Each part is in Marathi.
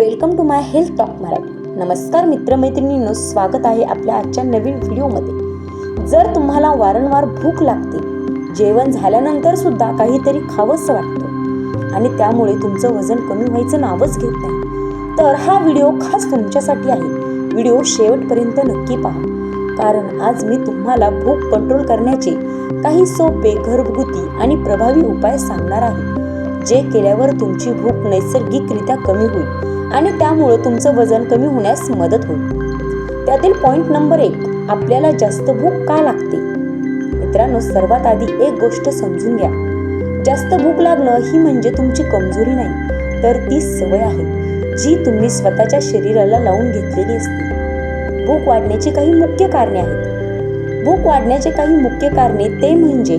Welcome to my health talk Marathi. नमस्कार मित्रमैत्रिणींनो, स्वागत आहे आपल्या आजच्या नवीन व्हिडिओमध्ये। जर तुम्हाला वारंवार भूक लागते, जेवण झाल्यानंतर सुद्धा काहीतरी खावंसं वाटतं आणि त्यामुळे तुमचं वजन कमी व्हायचं नावच घेत नाही, तर हा व्हिडिओ खास तुमच्यासाठी आहे। व्हिडिओ शेवटपर्यंत नक्की पहा, कारण आज मी तुम्हाला भूक कंट्रोल करण्याचे काही सोपे, घरगुती आणि प्रभावी उपाय सांगणार आहे, जे केल्यावर तुमची भूक नैसर्गिकरित्या कमी होईल आणि त्यामुळे तुमचं वजन कमी होण्यास मदत होईल। त्यातील पॉइंट नंबर 1, आपल्याला जास्त भूक का लागते? मित्रांनो, सर्वात आधी एक गोष्ट समजून घ्या, जास्त भूक लागणं ही म्हणजे तुमची कमजोरी नाही, तर ती सवय आहे जी तुम्ही स्वतःच्या शरीराला लावून घेतलेली असते। भूक वाढण्याची काही मुख्य कारणे आहेत। भूक वाढण्याचे काही मुख्य कारणे ते म्हणजे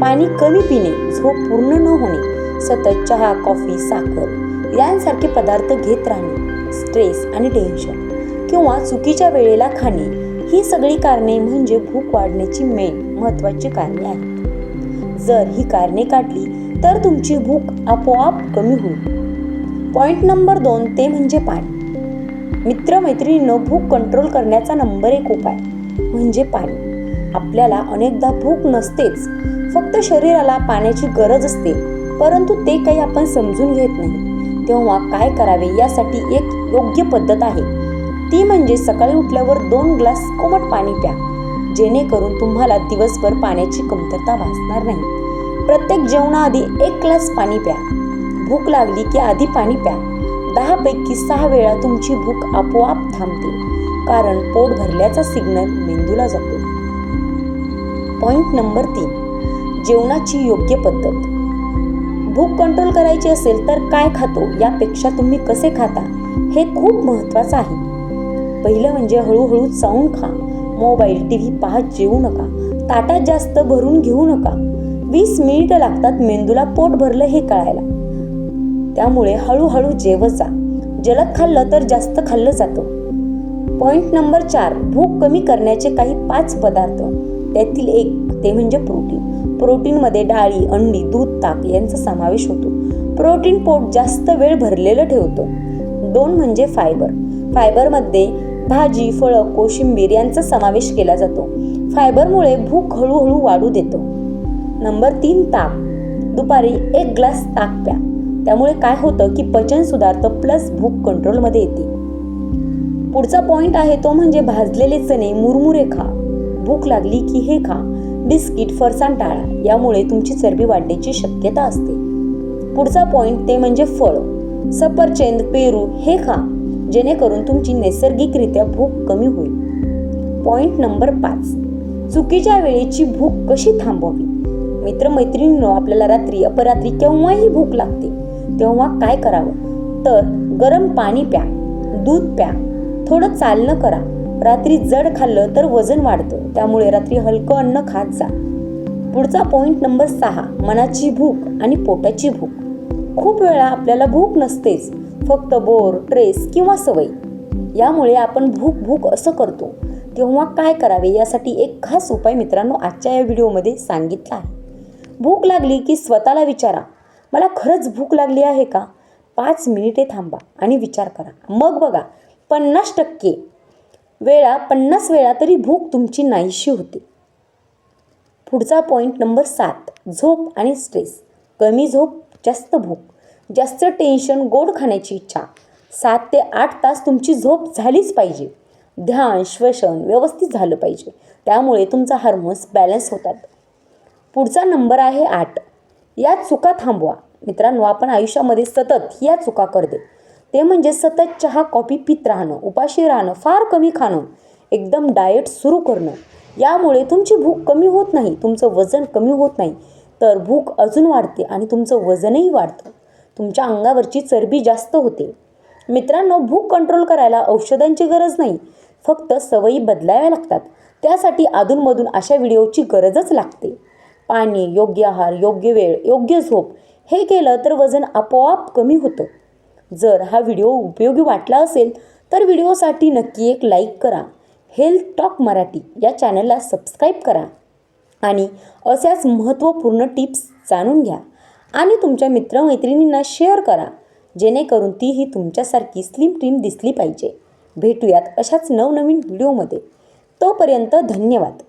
पाणी कमी पिणे, झोप पूर्ण न होणे, सतत चहा, कॉफी, साखर यांसारखे पदार्थ घेत राहणे, स्ट्रेस आणि टेन्शन किंवा चुकीच्या वेळेला खाणे, ही सगळी कारणे म्हणजे भूक वाढण्याची महत्त्वाची कारणे आहेत। जर ही कारणे काढली तर तुमची भूक आपोआप कमी होईल। पॉइंट नंबर 2 ते म्हणजे पाणी। मित्रमैत्रिणींनो, भूक कंट्रोल करण्याचा नंबर 1 उपाय म्हणजे पाणी। आपल्याला अनेकदा भूक नसतेच, फक्त शरीराला पाण्याची गरज असते, परंतु ते काही आपण समजून घेत नाही। तेव्हा काय करावे यासाठी एक योग्य पद्धत आहे, ती म्हणजे सकाळी उठल्यावर 2 ग्लास कोमट पाणी प्या, जेणेकरून तुम्हाला दिवसभर पाण्याची कमतरता भासणार नाही। प्रत्येक जेवणाआधी 1 ग्लास पाणी प्या। भूक लागली की आधी पाणी प्या। 10 पैकी 6 वेळा तुमची भूक आपोआप थांबते, कारण पोट भरल्याचा सिग्नल मेंदूला जातो। पॉइंट नंबर 3, जेवणाची योग्य पद्धत। भूक कंट्रोल करायची असेल तर काय खातो यापेक्षा तुम्ही कसे खाता हे खूप महत्त्वाचं आहे। पहिलं म्हणजे हळूहळू चावून खा। मोबाईल, टीव्ही पाहत जेवू नका। ताटात जास्त भरून घेऊ नका। 20 मिनिटं लागतात मेंदूला पोट भरलं हे कळायला, त्यामुळे हळूहळू जेवत जा। जलद खाल्लं तर जास्त खाल्लं जातं। पॉइंट नंबर 4, भूक कमी करण्याचे काही 5 पदार्थ। त्यातील एक ते म्हणजे प्रोटीन। प्रोटीनमध्ये डाळी, अंडी, दूध, ताक यांचा समावेश होतो। प्रोटीन पोट जास्त वेळ भरलेलं ठेवतो। 2 म्हणजे फायबर। फायबरमध्ये भाजी, फळं, कोशिंबीर यांचा समावेश केला जातो। फायबरमुळे भूक हळूहळू वाढू देतो। नंबर 3, ताक। दुपारी 1 ग्लास ताक प्या, त्यामुळे काय होतं की पचन सुधारतं, प्लस भूक कंट्रोलमध्ये येते। पुढचा पॉइंट आहे तो म्हणजे भाजलेले चणे, मुरमुरे खा। भूक लागली की हे खा। बिस्किट, फरसाण टाळा, यामुळे तुमची चरबी वाढण्याची शक्यता असते। पुढचा पॉइंट ते म्हणजे फळ। सफरचंद, पेरू हे खा, जेणेकरून तुमची नैसर्गिकरित्या भूक कमी होईल। पॉइंट नंबर 5, चुकीच्या वेळेची भूक कशी थांबवावी? मित्रमैत्रिणींनो, आपल्याला रात्री, अपरात्री केव्हाही भूक लागते, तेव्हा काय करावं तर गरम पाणी प्या, दूध प्या, थोडं चालणं करा। रात्री जड खाल्लं तर वजन वाढतं, त्यामुळे रात्री हलकं अन्न खात जा। पुढचा पॉइंट नंबर 6, मनाची भूक आणि पोटाची भूक। खूप वेळा आपल्याला भूक नसतेच, फक्त बोर, स्ट्रेस किंवा सवय यामुळे आपण भूक असं करतो। तेव्हा काय करावे यासाठी एक खास उपाय मित्रांनो आजच्या या व्हिडिओमध्ये सांगितला आहे। भूक लागली की स्वतःला विचारा, मला खरंच भूक लागली आहे का? 5 मिनिटे थांबा आणि विचार करा, मग बघा 50 वेळा तरी भूक तुमची नाहीशी होते। पुढचा पॉइंट नंबर 7, झोप आणि स्ट्रेस। कमी झोप, जास्त भूक, जास्त टेन्शन, गोड खाण्याची इच्छा। 7 ते 8 तास तुमची झोप झालीच पाहिजे। ध्यान, श्वसन व्यवस्थित झालं पाहिजे, त्यामुळे तुमचा हार्मोन्स बॅलन्स होतात। पुढचा नंबर आहे 8, या चुका थांबवा। मित्रांनो, आपण आयुष्यामध्ये सतत या चुका करतो, ते म्हणजे सतत चहा, कॉफी पीत राहणं, उपाशी राहणं, फार कमी खाणं, एकदम डाएट सुरू करणं। यामुळे तुमची भूक कमी होत नाही, तुमचं वजन कमी होत नाही, तर भूक अजून वाढते आणि तुमचं वजनही वाढतं। तुमच्या अंगावरची चरबी जास्त होते। मित्रांनो, भूक कंट्रोल करायला औषधांची गरज नाही, फक्त सवयी बदलाव्या लागतात। त्यासाठी अधूनमधून अशा व्हिडिओची गरजच लागते। पाणी, योग्य आहार, योग्य वेळ, योग्य झोप हे केलं तर वजन आपोआप कमी होतं। जर हा व्हिडिओ उपयोगी वाटला असेल तर व्हिडिओसाठी नक्की एक लाईक करा। हेल्थ टॉक मराठी या चॅनलला सबस्क्राईब करा आणि अशाच महत्त्वपूर्ण टिप्स जाणून घ्या आणि तुमच्या मित्रमैत्रिणींना शेअर करा, जेणेकरून तीही तुमच्यासारखी स्लिम ट्रिम दिसली पाहिजे. भेटूयात अशाच नवनवीन व्हिडिओमध्ये. तोपर्यंत धन्यवाद.